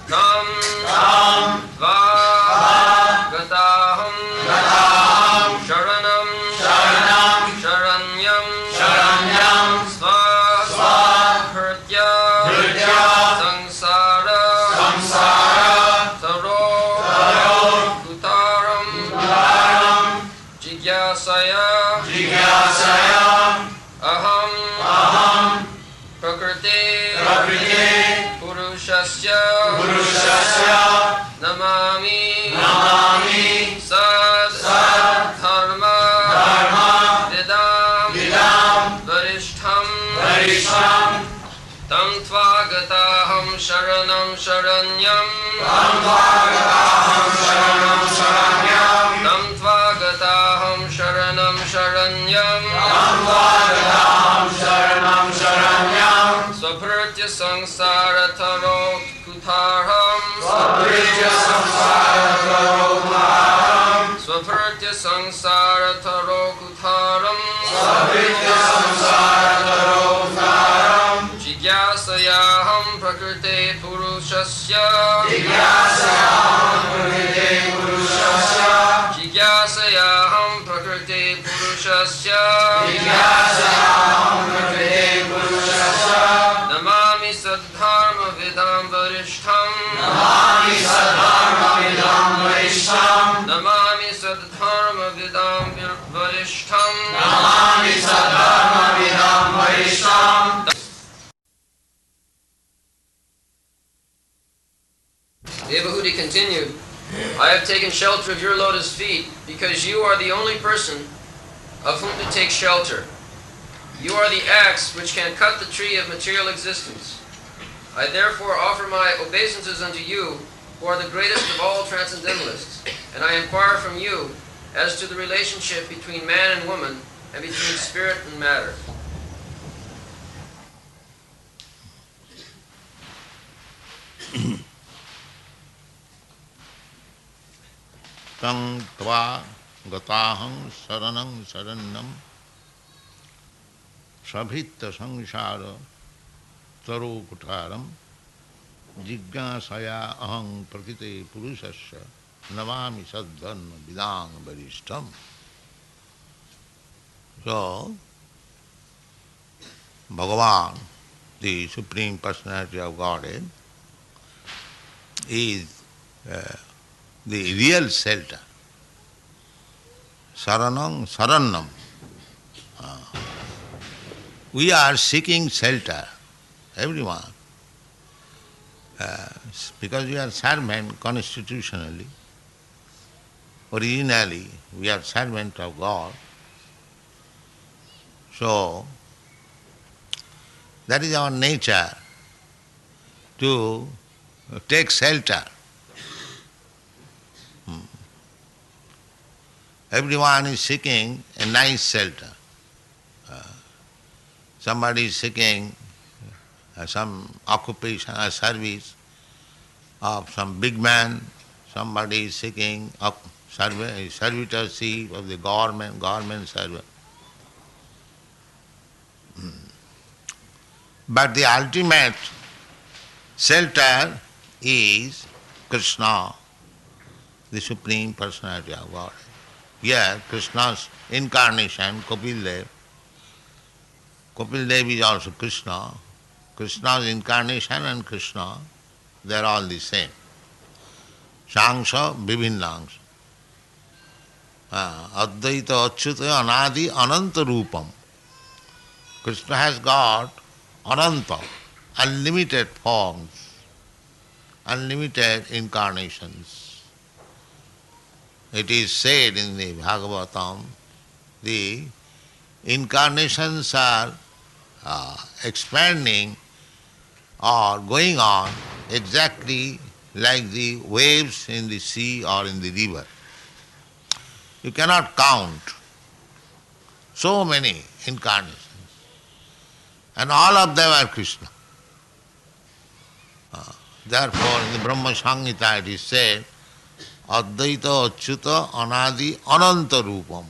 Tam va gataham sharanam sharanyam svahritya samsara taro kutaram jigyasaya aham prakriti purushasya namami sad dharma vidam varishtham tam tvagataham sharanam sharanyam tam tvagataham sharanam sharanyam svabhritya samsara taro kutaram svabhritya samsara taro kutaram jigyasayaham prakrite purushasya jigyasayaham prakrite purushasya namami sadharma vidam varishtham namami sadharma vidam varishtham Devahuti continued, I have taken shelter of your lotus feet because you are the only person of whom to take shelter. You are the axe which can cut the tree of material existence. I therefore offer my obeisances unto you, who are the greatest of all transcendentalists, and I inquire from you as to the relationship between man and woman and between spirit and matter. Tang tva gataham saranam saranyam sabhita samsara taro kutaram jigyasaya aham prakrite purushasya namami sadharma vidam varishtham. So, Bhagavan, the Supreme Personality of Godhead, is the real shelter. Saranam. We are seeking shelter, everyone. Because we are servant constitutionally. Originally, we are servant of God. So, that is our nature, to take shelter. Everyone is seeking a nice shelter. Somebody is seeking some occupation or service of some big man. Somebody is seeking servitorship of the government servant. But the ultimate shelter is Krishna, the Supreme Personality of God. Here, Krishna's incarnation, Kapil Dev is also Krishna. Krishna's incarnation and Krishna, they are all the same. Shangsha Vibhinnangsha. Advaita Achyuta Anadi Ananta Rupam. Krishna has got Ananta, unlimited forms, unlimited incarnations. It is said in the Bhagavatam, the incarnations are expanding or going on exactly like the waves in the sea or in the river. You cannot count so many incarnations. And all of them are Krishna. Therefore, in the Brahma Samhita it is said, Advaita Achyuta Anadi Ananta Rupam.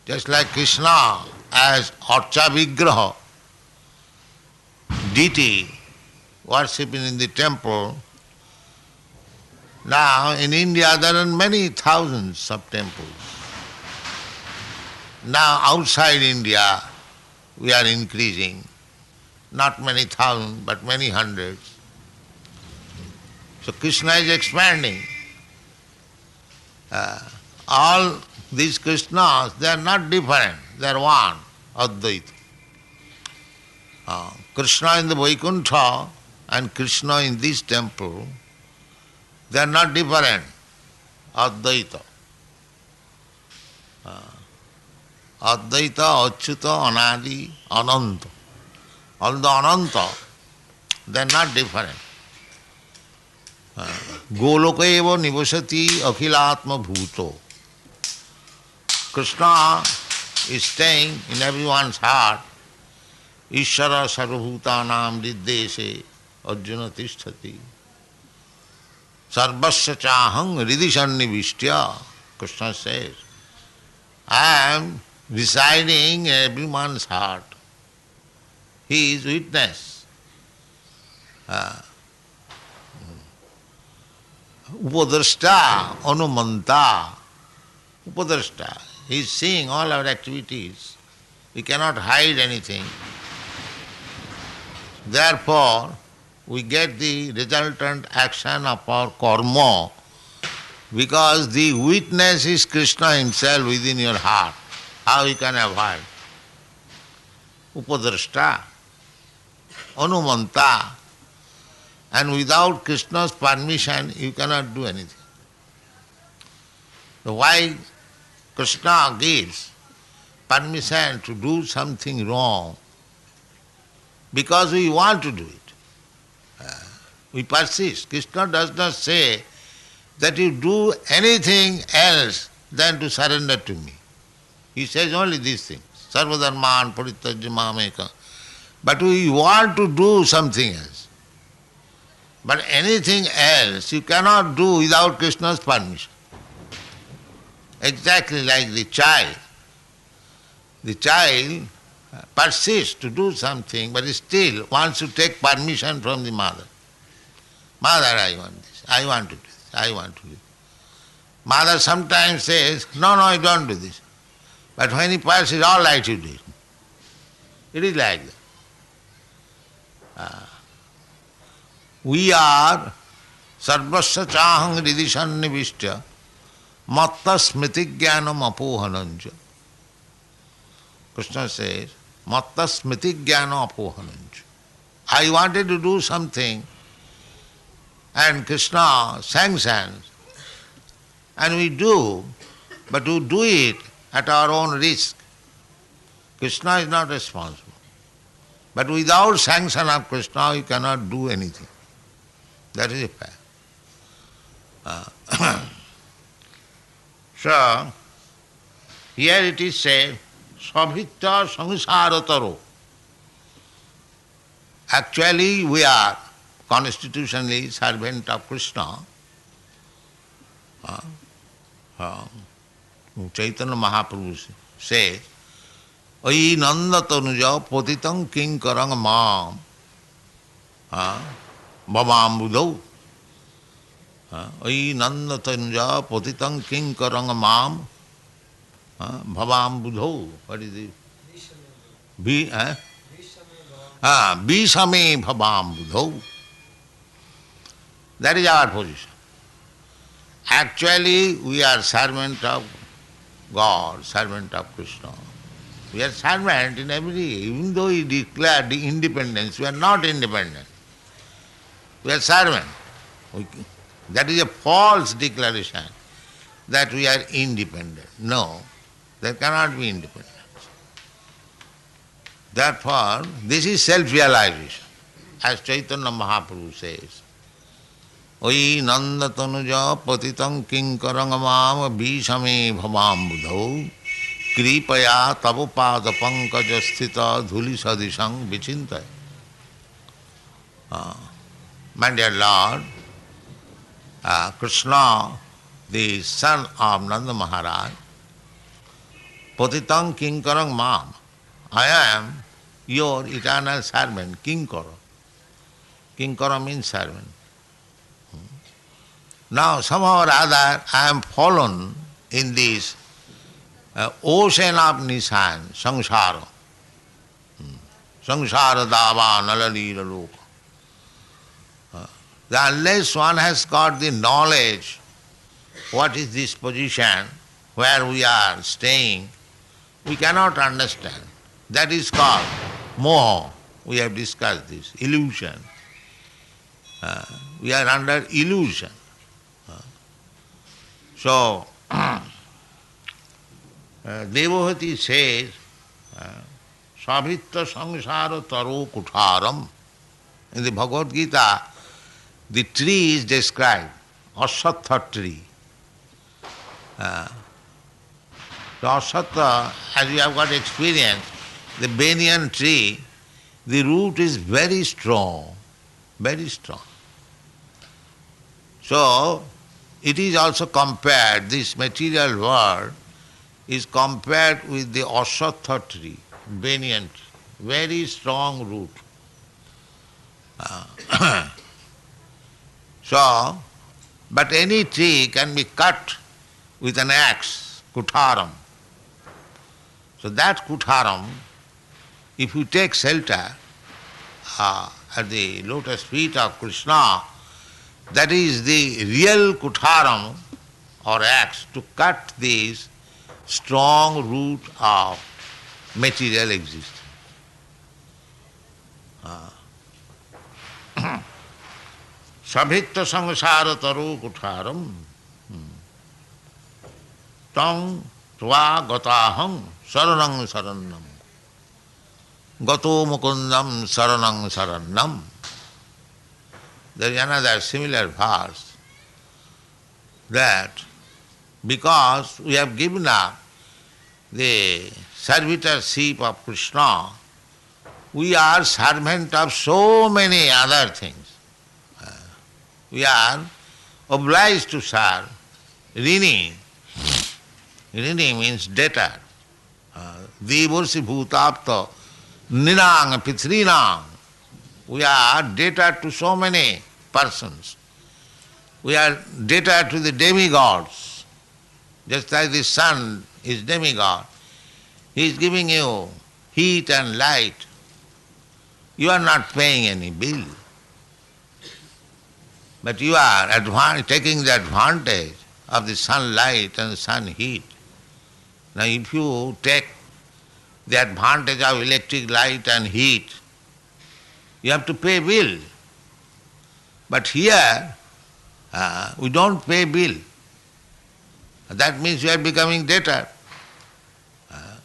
Just like Krishna as Archa Vigraha, deity worshipping in the temple. Now in India there are many thousands of temples. Now outside India we are increasing, not many thousands but many hundreds. So Krishna is expanding. All these Krishnas, they are not different, they are one, Advaita. Krishna in the Vaikuntha and Krishna in this temple, they are not different, Advaita. Advaita, Achyuta, Anadi, Ananta. Although Ananta, they are not different. Goloka eva nivasati akhilatma bhuto. Krishna is staying in everyone's heart. Ishvara sarvabhutanam riddese Arjuna tisthati. Sarvasya chahang ridisannivistya. Krishna says, I am residing in everyone's heart. He is witness. Upadrashta, Anumanta. Upadrashta. He is seeing all our activities. We cannot hide anything. Therefore, we get the resultant action of our karma because the witness is Krishna himself within your heart. How you can avoid? Upadrashta, Anumanta. And without Krishna's permission, you cannot do anything. So why Krishna gives permission to do something wrong? Because we want to do it. We persist. Krishna does not say that you do anything else than to surrender to me. He says only these things. Sarvadharman parityajya mameka. But we want to do something else. But anything else you cannot do without Krishna's permission. Exactly like the child. The child persists to do something but still wants to take permission from the mother. Mother, I want this, I want to do this, I want to do this. Mother sometimes says, no, I don't do this. But when he persists, all right, you do it. It is like that. We are sarvasya chahang ridisannivistya matta smriti jnanam apohananja. Krishna says, matta smriti jnanam apohananja. I wanted to do something and Krishna sanctions and we do, but we do it at our own risk. Krishna is not responsible. But without sanction of Krishna, you cannot do anything. That is a fact. So, here it is said, Sabhitya samsarataro. Actually, we are constitutionally servant of Krishna. Chaitanya Mahaprabhu says, Ayi nanda tanuja patitam kinkarang mam bhavam budau. Ayi nanda tanuja patitam kinkarang mam bhavam budau. What is it? Bishame bhavam budau. That is our position. Actually, we are servant of God, servant of Krishna. We are servant in every, even though he declared independence, we are not independent. We are servant. That is a false declaration that we are independent. No, there cannot be independence. Therefore, this is self-realization, as Chaitanya Mahaprabhu says. Oyi nanda tanuja patitam kinkarang mam bishame bhavam budhau kripaya tavu pada pankaja sthita dhuli sadishang vichintaya. My dear Lord, Krishna, the son of Nanda Maharaj, patitam kinkarang mam, I am your eternal servant, Kinkara. Kinkara means servant. Now somehow or other I am fallen in this ocean of Nisan, samsara. Samsara dava nalalila loka. Unless one has got the knowledge, what is this position where we are staying, we cannot understand. That is called moha. We have discussed this, illusion. We are under illusion. So, Devahati says, Savitra samsara taro kutharam. In the Bhagavad Gita, the tree is described, Asatha tree. The Asatha, as we have got experience, the banyan tree, the root is very strong, very strong. So, it is also compared, this material world is compared with the Asatha tree, banyan tree, very strong root. So, but any tree can be cut with an axe, kutharam. So that kutharam, if you take shelter at the lotus feet of Krishna, that is the real kutharam or axe to cut this strong root of material existence. Sabhita samsara taro kutharam tang tva gataham saranang sarannam gato mukundam saranang sarannam. There is another similar verse that because we have given up the servitorship of Krishna, we are servant of so many other things. We are obliged to serve. Rini. Rini means debtor. Devarsi bhutapta ninang pitrinang. We are debtor to so many persons. We are debtor to the demigods. Just like the sun is demigod. He is giving you heat and light. You are not paying any bill. But you are taking the advantage of the sunlight and the sun heat. Now if you take the advantage of electric light and heat, you have to pay bill. But here, we don't pay bill. That means you are becoming debtor.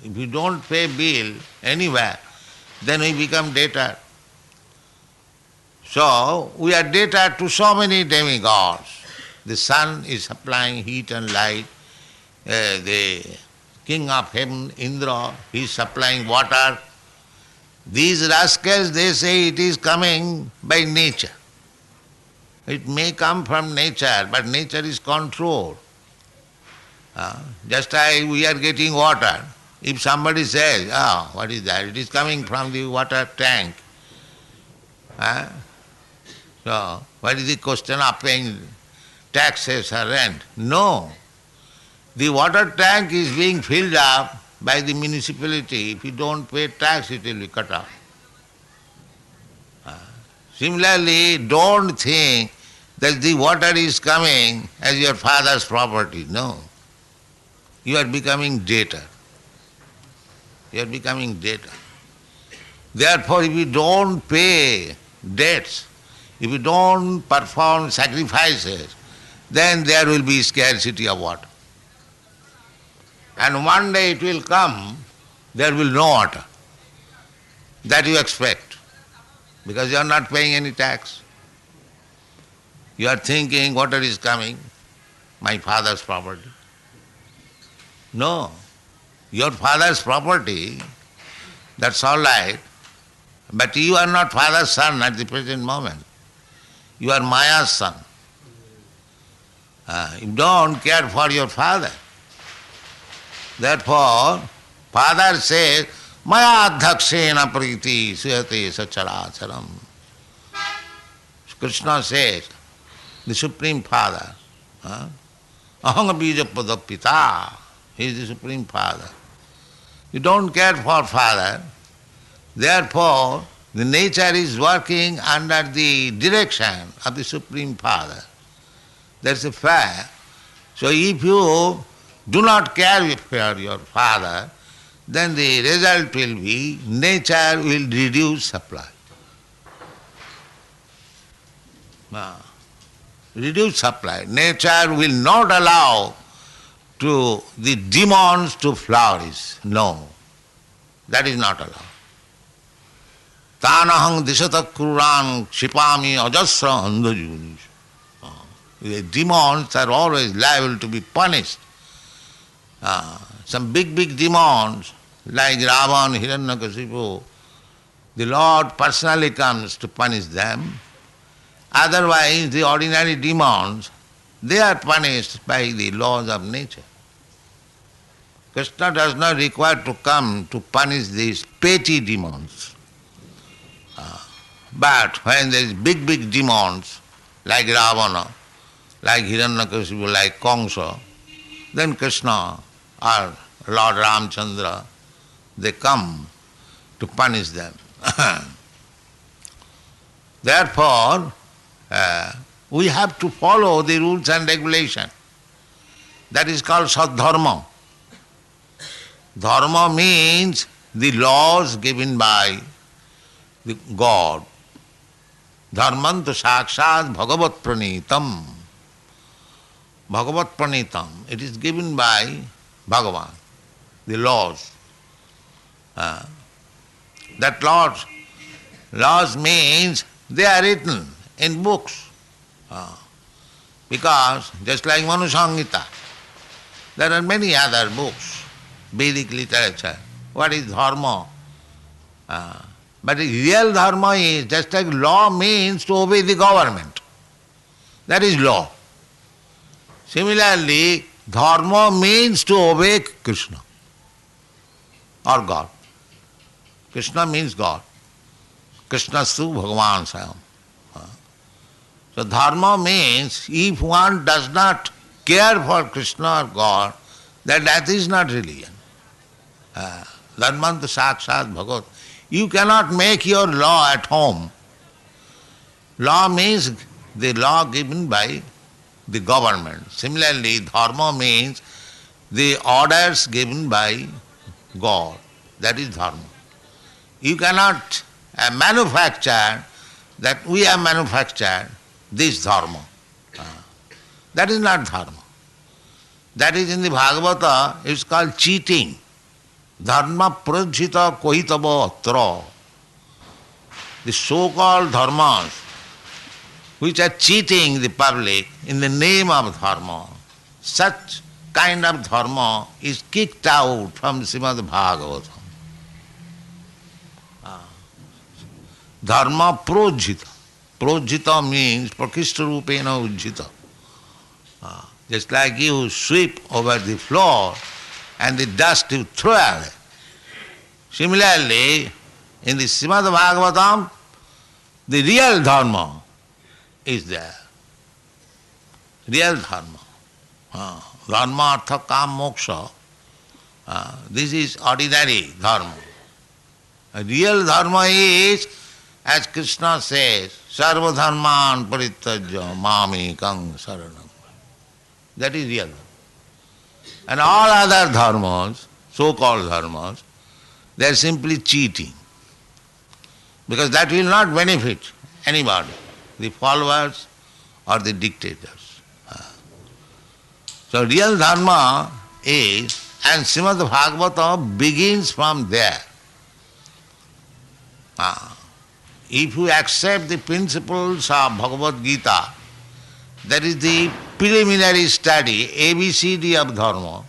If you don't pay bill anywhere, then we become debtor. So, we are debtor to so many demigods. The sun is supplying heat and light. The king of heaven, Indra, he is supplying water. These rascals, they say it is coming by nature. It may come from nature, but nature is controlled. Just like we are getting water. If somebody says, what is that? It is coming from the water tank. So, what is the question of paying taxes or rent? No. The water tank is being filled up by the municipality. If you don't pay tax, it will be cut off. Similarly, don't think that the water is coming as your father's property. No. You are becoming debtor. You are becoming debtor. Therefore, if you don't pay debts, if you don't perform sacrifices, then there will be scarcity of water. And one day it will come, there will no water. That you expect, because you are not paying any tax. You are thinking water is coming, my father's property. No, your father's property, that's all right, but you are not father's son at the present moment. You are Maya's son. You don't care for your father. Therefore, father says, Maya adhakshena priti suyate sacharacharam. Krishna says, the Supreme Father, Aham bija padapita, he is the Supreme Father. You don't care for Father, therefore the nature is working under the direction of the Supreme Father. That's a fact. So if you do not care for your Father, then the result will be nature will reduce supply. Reduce supply. Nature will not allow to the demons to flourish. No, that is not allowed. Tanahang disata kuran shipami ajasra andhajunis. The demons are always liable to be punished. Some big demons like Ravan, Hiranyakasipu, the Lord personally comes to punish them. Otherwise, the ordinary demons, they are punished by the laws of nature. Krishna does not require to come to punish these petty demons. But when there is big demons like Ravana, like Hiranyakasipu, like Kamsa, then Krishna or Lord Ramchandra, they come to punish them. Therefore, we have to follow the rules and regulations. That is called Sadharma. Dharma means the laws given by the God. Dharmantu sakshat bhagavat pranitam. Bhagavat pranitam. It is given by Bhagavan, the laws. That laws means they are written in books. Because just like Manu Samhita, there are many other books, Vedic literature. What is dharma? But the real dharma is just like law means to obey the government. That is law. Similarly, dharma means to obey Krishna or God. Krishna means God. Krishnastu Bhagavan Sayam. So dharma means if one does not care for Krishna or God, that is not religion. Dharmantu sakshat bhagat. You cannot make your law at home. Law means the law given by the government. Similarly, dharma means the orders given by God. That is dharma. You cannot manufacture that we have manufactured this dharma. That is not dharma. That is in the Bhagavata, it's called cheating. Dharma prajhita kohitava atra. The so-called dharmas which are cheating the public in the name of dharma, such kind of dharma is kicked out from Srimad Bhagavatam. Dharma projita. Projita means prakishta rupena ujjita. Just like you sweep over the floor and the dust you throw away. Similarly, in the Srimad Bhagavatam, the real dharma is there. Real dharma. Dharma, artha, kam, moksha. This is ordinary dharma. Real dharma is, as Krishna says, sarva dharman parityajya mamekam saranam. That is real dharma. And all other dharmas, so-called dharmas, they are simply cheating. Because that will not benefit anybody, the followers or the dictators. So real dharma is, and Srimad Bhagavata begins from there. If you accept the principles of Bhagavad Gita, that is the preliminary study, ABCD of dharma,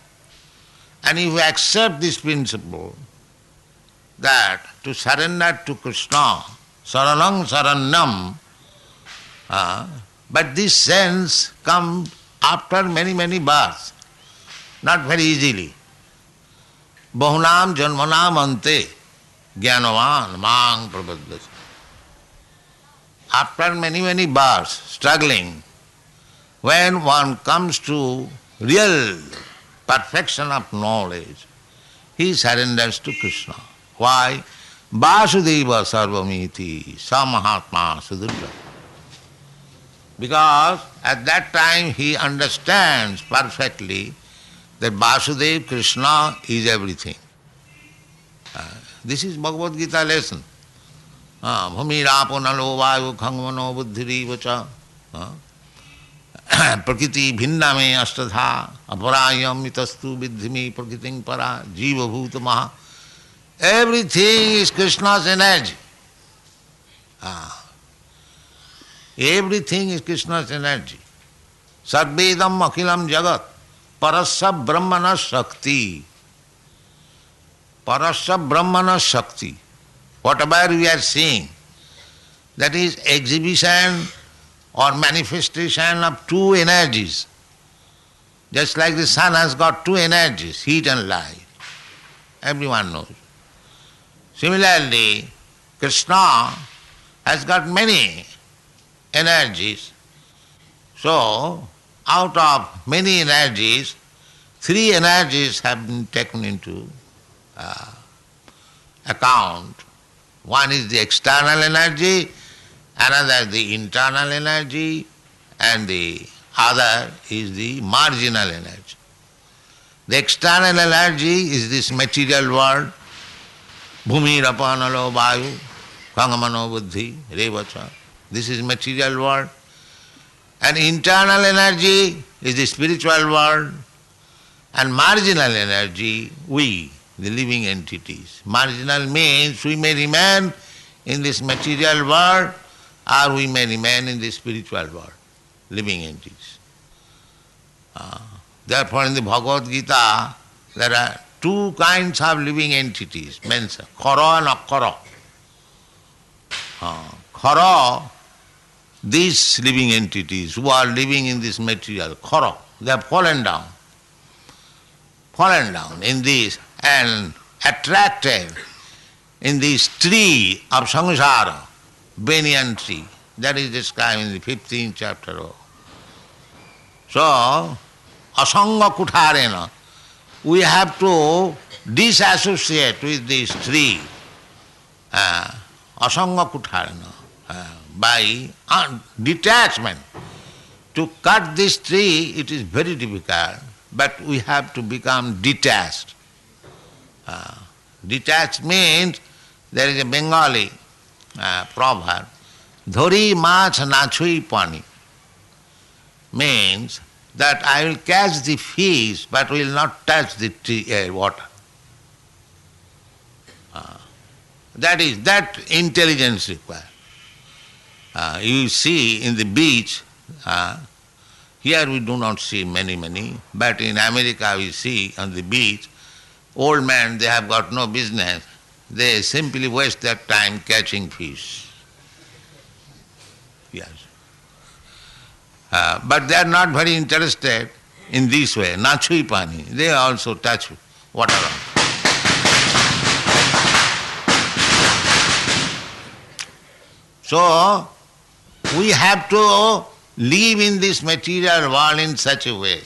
and if you accept this principle, that to surrender to Krishna, saranam saranyam, but this sense comes after many births, not very easily. Bahunam janmanam ante jnanavan mang prapadyate. after many, many births, struggling, when one comes to real perfection of knowledge, he surrenders to Krishna. Why? Vasudeva sarvamiti samahatma sudurga. Because at that time he understands perfectly that Vasudeva, Krishna is everything. This is Bhagavad Gita lesson. Bhumirapo nalo vayu khangmano buddhiriva cha prakriti bhinna me ashtadha aparayam mitastu vidhimi prakriting para jiva bhuta maha. Everything is Krishna's energy. Everything is Krishna's energy. Sarvedam akhilam jagat parasya brahmana shakti. Parasya brahmana shakti. Whatever we are seeing, that is exhibition or manifestation of two energies. Just like the sun has got two energies, heat and light. Everyone knows. Similarly, Krishna has got many energies. So, out of many energies, three energies have been taken into account. One is the external energy, another the internal energy, and the other is the marginal energy. The external energy is this material world, bhumi rapanalo vayu, kangamano buddhi, revacha. This is material world. And internal energy is the spiritual world, and marginal energy, we, the living entities. Marginal means we may remain in this material world or we may remain in the spiritual world, living entities. Therefore in the Bhagavad Gita there are two kinds of living entities mentioned, khara and akhara. Khara, these living entities who are living in this material, khara, they have fallen down in this and attracted in this tree of samsara, banyan tree, that is described in the 15th chapter. So, asanga kutarena, we have to disassociate with this tree, asanga kutarena, by detachment. To cut this tree, it is very difficult, but we have to become detached. Detached means, there is a Bengali proverb, dhori mach nachui pani, means that I will catch the fish but will not touch the tree, water. That intelligence required. You see in the beach, here we do not see many, but in America we see on the beach, old men, they have got no business. They simply waste their time catching fish. Yes. But they are not very interested in this way. Nachui pani, they also touch water. So, we have to live in this material world in such a way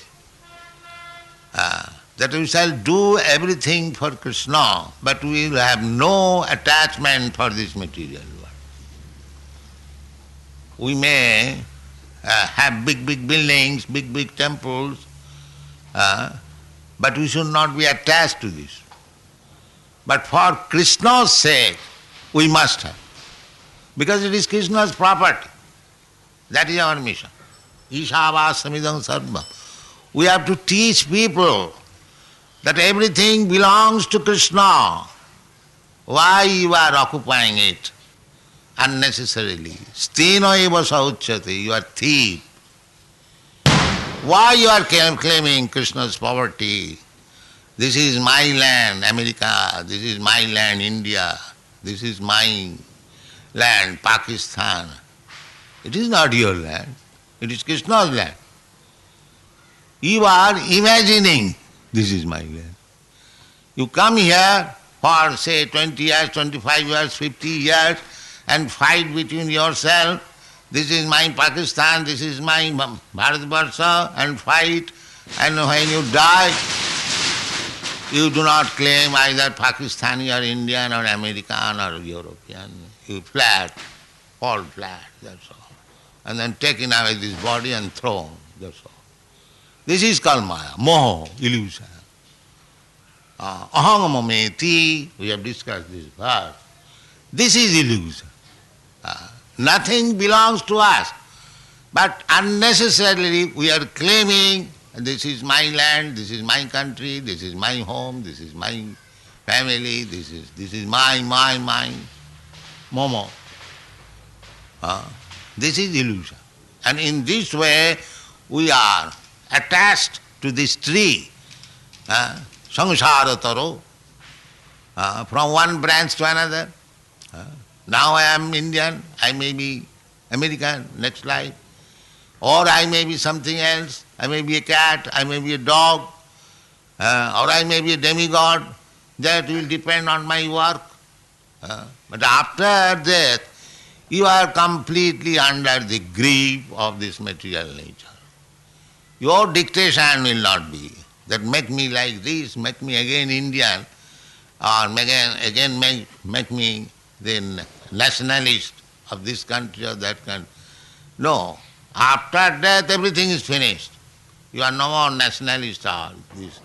that we shall do everything for Krishna, but we will have no attachment for this material world. We may have big buildings, big temples, but we should not be attached to this. But for Krishna's sake, we must have, because it is Krishna's property. That is our mission. Ishavāsamidam sarvam. We have to teach people that everything belongs to Krishna. Why you are occupying it unnecessarily? Stheno eva sauchyate, you are thief. Why you are claiming Krishna's property? This is my land, America. This is my land, India. This is my land, Pakistan. It is not your land. It is Krishna's land. You are imagining this is my land. You come here for say 20 years, 25 years, 50 years and fight between yourself this is my Pakistan, this is my Bharatvarsha, and fight, and when you die, you do not claim either Pakistani or Indian or American or European. You fall flat, that's all. And then taken away this body and thrown, that's all. This is called Maya, moho, illusion. Aham mameti, we have discussed this verse. This is illusion. Nothing belongs to us. But unnecessarily we are claiming this is my land, this is my country, this is my home, this is my family, this is my, momo. This is illusion. And in this way we are attached to this tree, samsara taro, from one branch to another. Now I am Indian, I may be American next life, or I may be something else, I may be a cat, I may be a dog, or I may be a demigod. That will depend on my work. But after death, you are completely under the grip of this material nature. Your dictation will not be that make me like this, make me again Indian, or again make me the nationalist of this country or that country. No. After death everything is finished. You are no more nationalist or this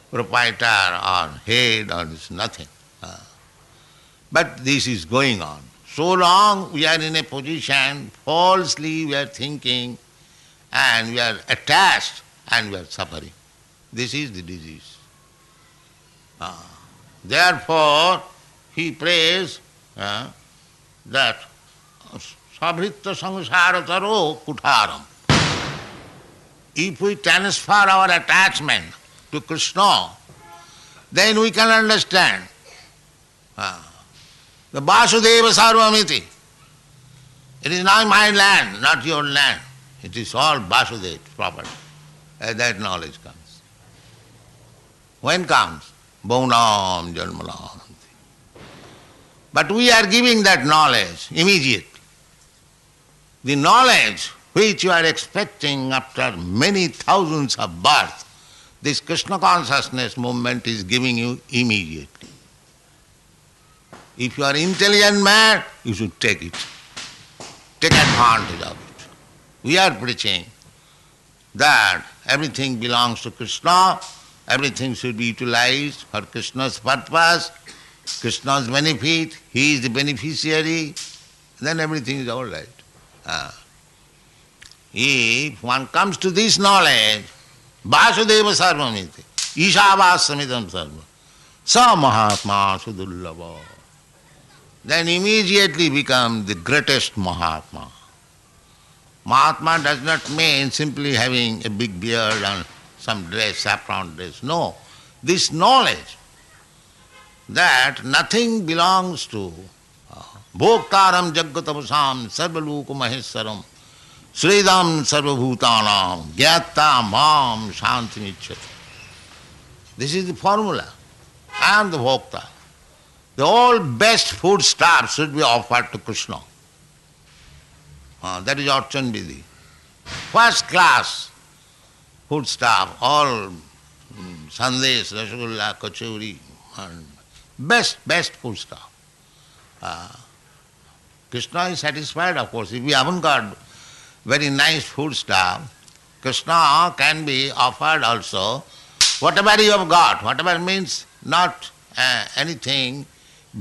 proprietor or head or this nothing. But this is going on. So long we are in a position, falsely we are thinking and we are attached and we are suffering. This is the disease. Therefore, he prays that sabhritta samsarataro kutaram. If we transfer our attachment to Krishna, then we can understand the Vasudeva Sarvamiti. It is not my land, not your land. It is all Vasudeva's property. That knowledge comes. When comes? Bhaunam janmanam. But we are giving that knowledge immediately. The knowledge which you are expecting after many thousands of births, this Krishna consciousness movement is giving you immediately. If you are intelligent man, you should take it. Take advantage of it. We are preaching that everything belongs to Krishna, everything should be utilized for Krishna's purpose, Krishna's benefit, he is the beneficiary, then everything is all right. If one comes to this knowledge, Vasudeva Sarvamiti, Ishavassamidam Sarva, Sa Mahatma Sudullava, then immediately become the greatest Mahatma. Mahatma does not mean simply having a big beard and some dress, saffron dress. No. This knowledge that nothing belongs to Bhoktaram Jaggatavasam Sarvaluka Maheswaram Sridam Sarvabhutanam Gyata Mam Shantimichyati. This is the formula. I am the Bhokta. The all best food stuff should be offered to Krishna. That is Archan Vidhi. First class food stuff, all sandesh, rasgulla, kachori, and best food stuff. Krishna is satisfied, of course. If we haven't got very nice food stuff, Krishna can be offered also whatever you have got, whatever means not anything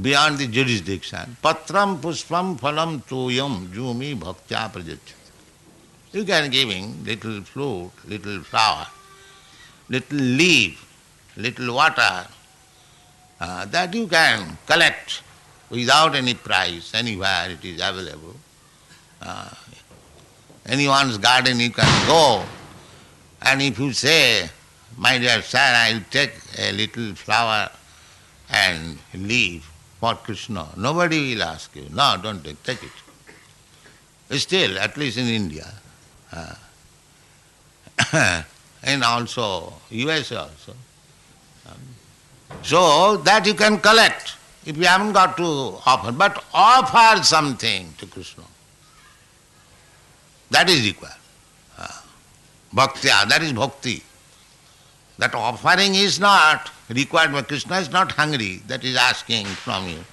beyond the jurisdiction. Patram puspam phalam tuyam jumi bhaktya prajachyati. You can give him little fruit, little flower, little leaf, little water, that you can collect without any price, anywhere it is available. Anyone's garden you can go, and if you say, my dear sir, I will take a little flower and leaf for Krishna, nobody will ask you, no, don't take it. Still, at least in India, and also USA also. So that you can collect if you haven't got to offer, but offer something to Krishna. That is required. Bhaktya, that is bhakti. That offering is not required by Krishna, is not hungry, that is asking from you.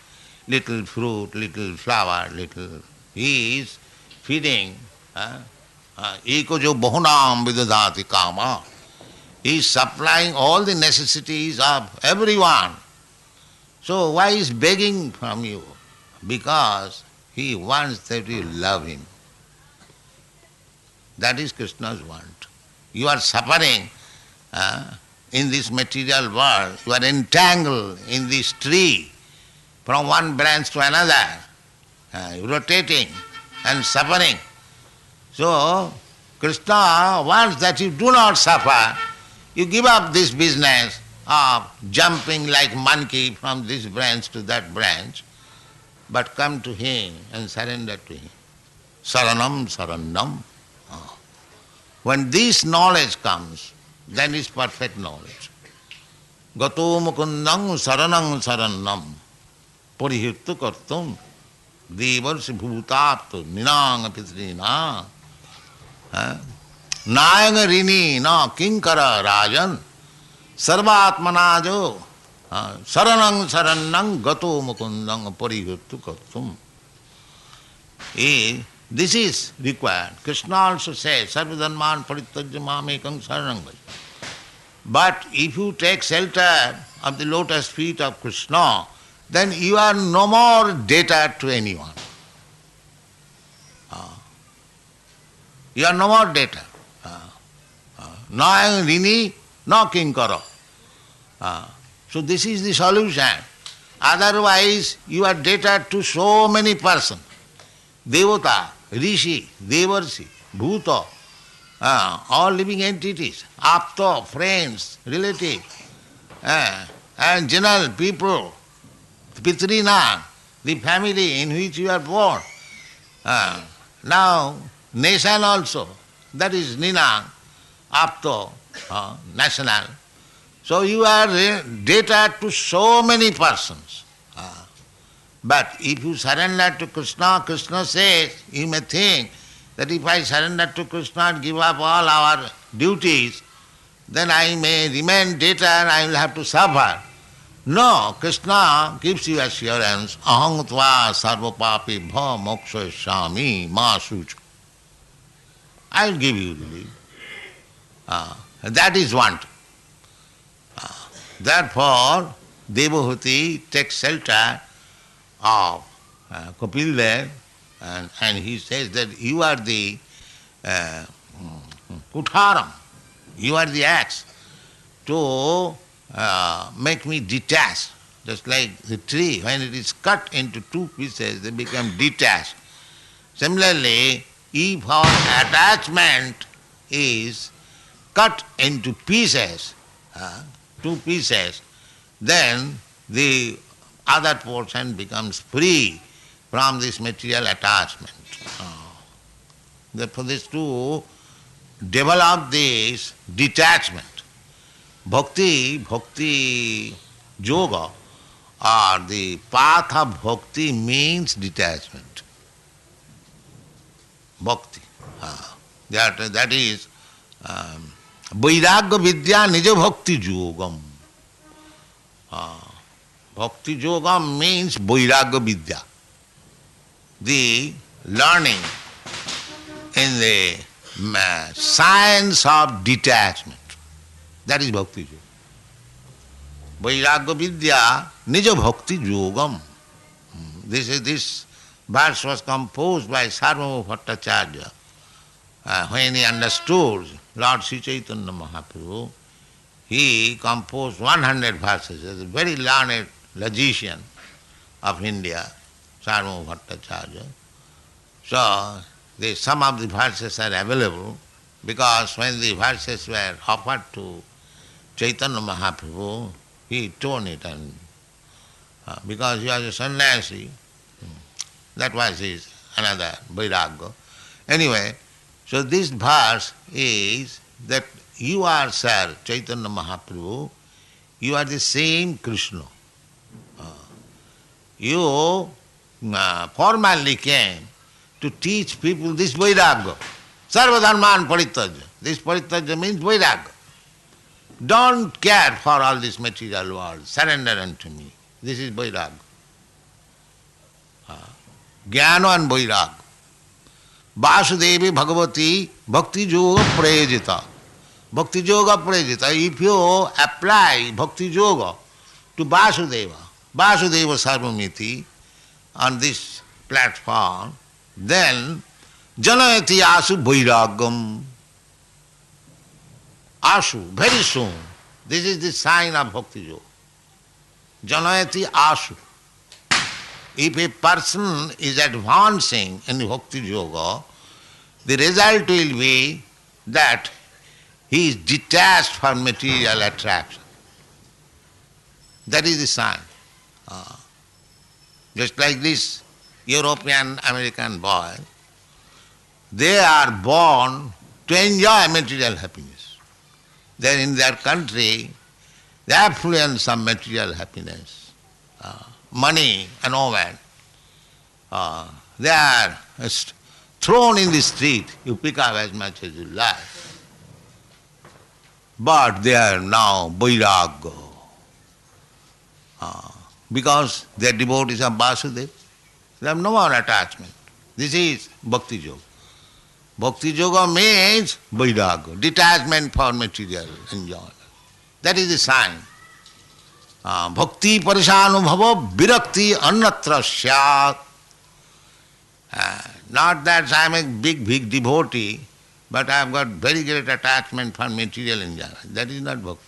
Little fruit, little flower, little. He is feeding. Eko jo bahunam vidadati kama. He is supplying all the necessities of everyone. So why is begging from you? Because he wants that you love him. That is Krishna's want. You are suffering in this material world. You are entangled in this tree from one branch to another, rotating and suffering. So Krishna wants that you do not suffer. You give up this business of jumping like monkey from this branch to that branch, but come to him and surrender to him. Saranam, saranam. When this knowledge comes, then is perfect knowledge. Gato mukundam saranam saranam parihirtu kartum devarsi bhutaptu ninang pitrina nayanga rini na kinkara rajan sarvatmana jo saranam saranam gato mukundam parihirtu kartum. This is required. Krishna also says, Sarvadharman parityajya mamekam saranam bhaj. But if you take shelter of the lotus feet of Krishna, then you are no more debtor to anyone. You are no more debtor. Na rini, na kinkara. So this is the solution. Otherwise, you are debtor to so many persons. Devata, Rishi, Devarsi, Bhuta, all living entities, apta, friends, relatives, and general people, Pitrina, the family in which you are born. Now, nation also, that is Nina, apta, national. So you are debtor to so many persons. But if you surrender to Krishna, Krishna says, you may think that if I surrender to Krishna and give up all our duties, then I may remain debtor and I will have to suffer. No, Krishna gives you assurance, aham tva sarvapapi bha moksha shami ma sucha. I will give you relief. That is one. Therefore, Devahuti takes shelter of Kapil there, and he says that you are the kutharam, you are the axe to make me detached. Just like the tree, when it is cut into two pieces, they become detached. Similarly, if our attachment is cut into pieces, two pieces, then the other portion becomes free from this material attachment. Therefore, this to develop this detachment. Bhakti yoga, or the path of bhakti means detachment. Bhakti. That is Vairagya vidya nija bhakti yogam. Bhakti yoga means Vairagya vidya, the learning in the science of detachment. That is Bhakti yoga. Vairagya vidya nija bhakti yogam. This verse was composed by Sarvabhauma Bhattacharya when he understood Lord Sri Chaitanya Mahaprabhu. He composed 100 verses. He is a very learned logician of India, Sarvabhauma Bhattacharya. So, some of the verses are available because when the verses were offered to Chaitanya Mahaprabhu, he torn it, and because he was a sannyasi, that was his another vairagya. Anyway, so this verse is that you are, sir, Chaitanya Mahaprabhu, you are the same Krishna. You formerly came to teach people this vairagya. Sarvadharman parittajya. This parittajya means vairagya. Don't care for all this material world. Surrender unto me. This is vairagya. Jnana and vairagya. Vasudevi Bhagavati Bhakti Yoga Prayajita. Bhakti Yoga Prayajita. If you apply Bhakti Yoga to Vasudeva, Vasudeva Sarvamiti on this platform, then Janayati Asu Vairagam. Asu, very soon. This is the sign of Bhakti Yoga. Janayati Asu. If a person is advancing in Bhakti Yoga, the result will be that he is detached from material attraction. That is the sign. Just like this European American boy, they are born to enjoy material happiness. Then in their country, the affluence of material happiness, money and all that, they are thrown in the street. You pick up as much as you like. But they are now vairagya. Because they are devotees of Vasudeva. They have no more attachment. This is Bhakti Yoga. Bhakti Yoga means vairagya, detachment for material enjoyment. That is the sign. Bhakti parishanubhava virakti annatra syat. Not that I am a big devotee, but I have got very great attachment for material enjoyment. That is not bhakti.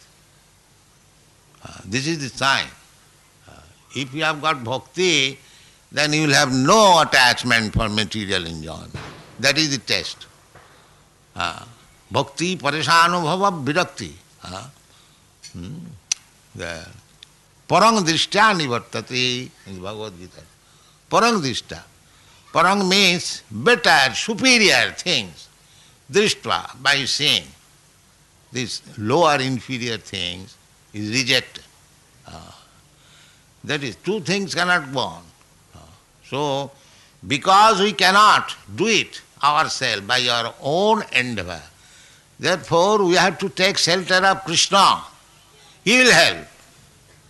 This is the sign. If you have got bhakti, then you will have no attachment for material enjoyment. That is the test. Bhakti parishanubhava virakti. Parang drishtya nivartati in Bhagavad Gita. Parang drishtya. Parang means better, superior things. Drishtva, by seeing. These lower, inferior things is rejected. That is, two things cannot go on. So, because we cannot do it ourselves by our own endeavor, therefore we have to take shelter of Krishna. He will help.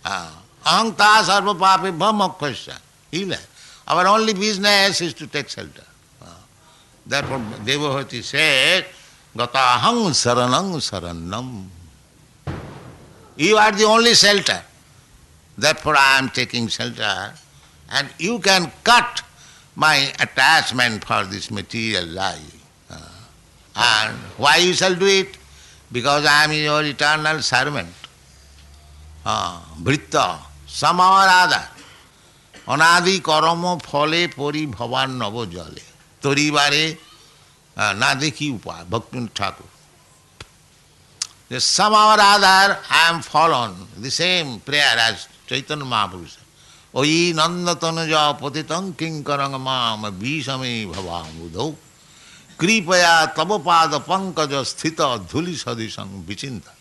Ahanta sarva papi bhamakasya. He will help. Our only business is to take shelter. Therefore Devavati said, Gatahang saranang sarannam. You are the only shelter. Therefore I am taking shelter, and you can cut my attachment for this material life. And why you shall do it? Because I am your eternal servant. Vritta, samavarada, anadi karamo phale pori bhavan navo jale. Toribare na dekhi upaya, Bhaktivinoda Thakur. The samavarada, I am fallen. The same prayer as Chaitanya Mahaprabhu said. Oi nandatanuja patitang kinkaranga mama bhishame bhavam udau. Kripaya tabapada pankaja sthita dhuli sadisang vichinta.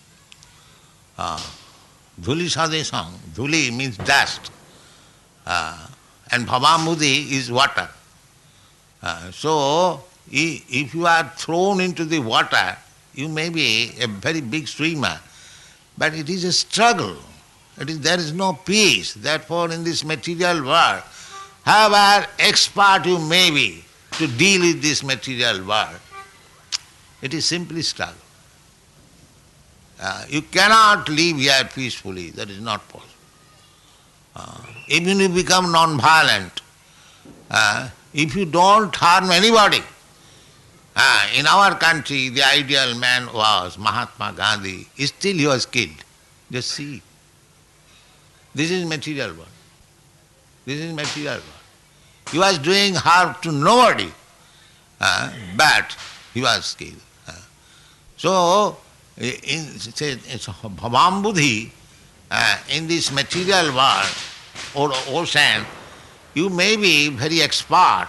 Dhuli sadisang, dhuli means dust. And bhavamudi is water. So, if you are thrown into the water, you may be a very big swimmer, but it is a struggle. There is no peace. Therefore, in this material world, however expert you may be to deal with this material world, it is simply struggle. You cannot live here peacefully. That is not possible. Even if you become non-violent, if you don't harm anybody, in our country the ideal man was Mahatma Gandhi. Still he was killed. Just see. This is material world. This is material world. He was doing harm to nobody, but he was killed. So, in Bhavambudhi, in this material world or ocean, you may be very expert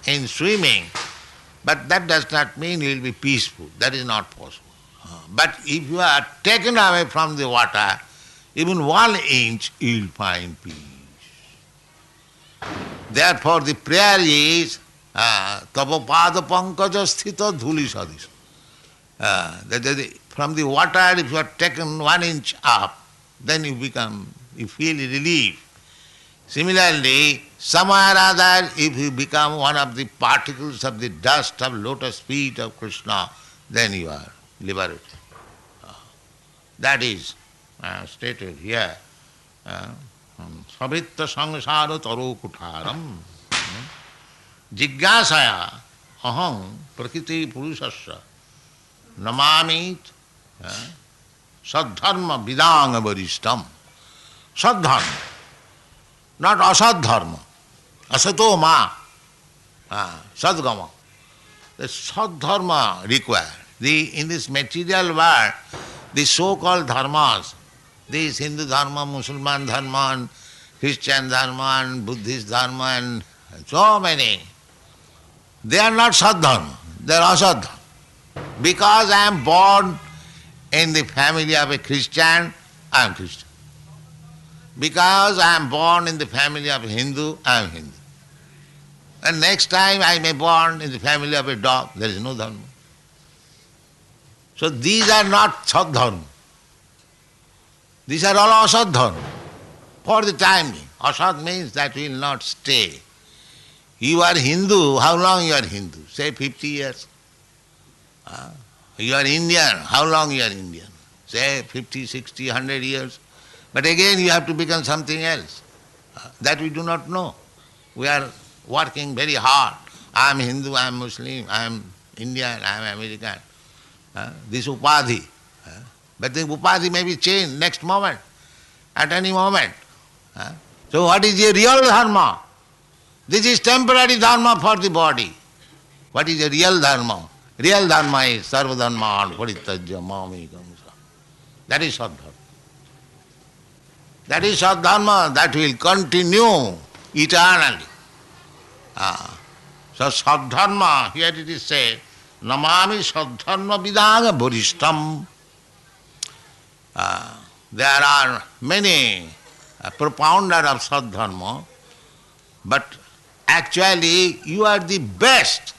in swimming, but that does not mean you will be peaceful. That is not possible. But if you are taken away from the water, even 1 inch, you will find peace. Therefore the prayer is, Tavo pada pankaja sthita dhuli sadis. From the water, if you are taken 1 inch up, then you feel relief. Similarly, somewhere or other, if you become one of the particles of the dust of lotus feet of Krishna, then you are liberated. That is stated here. Savitta sangsara taro kutaram jigyasaya aham prakriti purusasya namamit sadharma vidanga varistam. Sadharma, not asadharma. Asato ma, sadgama. The sadharma required. In this material world, the so-called dharmas, this Hindu dharma, Muslim dharma, and Christian dharma, and Buddhist dharma, and so many, they are not sadharma, they are asadharma. Because I am born in the family of a Christian, I am Christian. Because I am born in the family of a Hindu, I am Hindu. And next time I may born in the family of a dog, there is no dharma. So these are not sadharma. These are all asadharma. For the time being. Asad means that will not stay. You are Hindu, how long you are Hindu? Say 50 years. You are Indian, how long you are Indian? Say 50, 60, 100 years. But again you have to become something else. That we do not know. We are working very hard. I am Hindu, I am Muslim, I am Indian, I am American. This upadhi. But the upadhi may be changed next moment, at any moment. So what is the real dharma? This is temporary dharma for the body. What is the real dharma? Real dharma is sarva dharma parityajya mamekam. That is sadharma. That is sadharma that will continue eternally. So sadharma, here it is said, namami sadharma vidanga bhuristam. There are many propounders of sadharma, but actually you are the best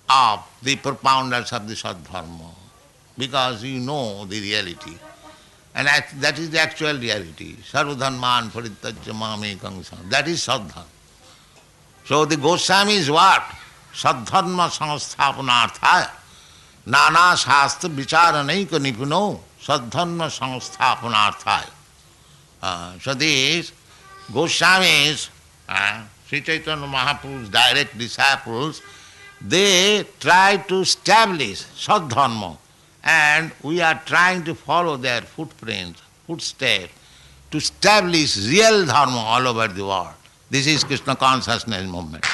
of the propounders of the sadharma, because you know the reality. And that is the actual reality. Sarvadharman parityajya mamekam. That is sadharma. So the Goswami is what? Sadharma samsthapanarthaya. Nana shastra vicharanaika nipuno. Sadharma samsthapanarthaya. So these Goswamis, Sri Chaitanya Mahaprabhu's direct disciples, they try to establish sadharma. And we are trying to follow their footprints, footsteps, to establish real dharma all over the world. This is Krishna consciousness movement.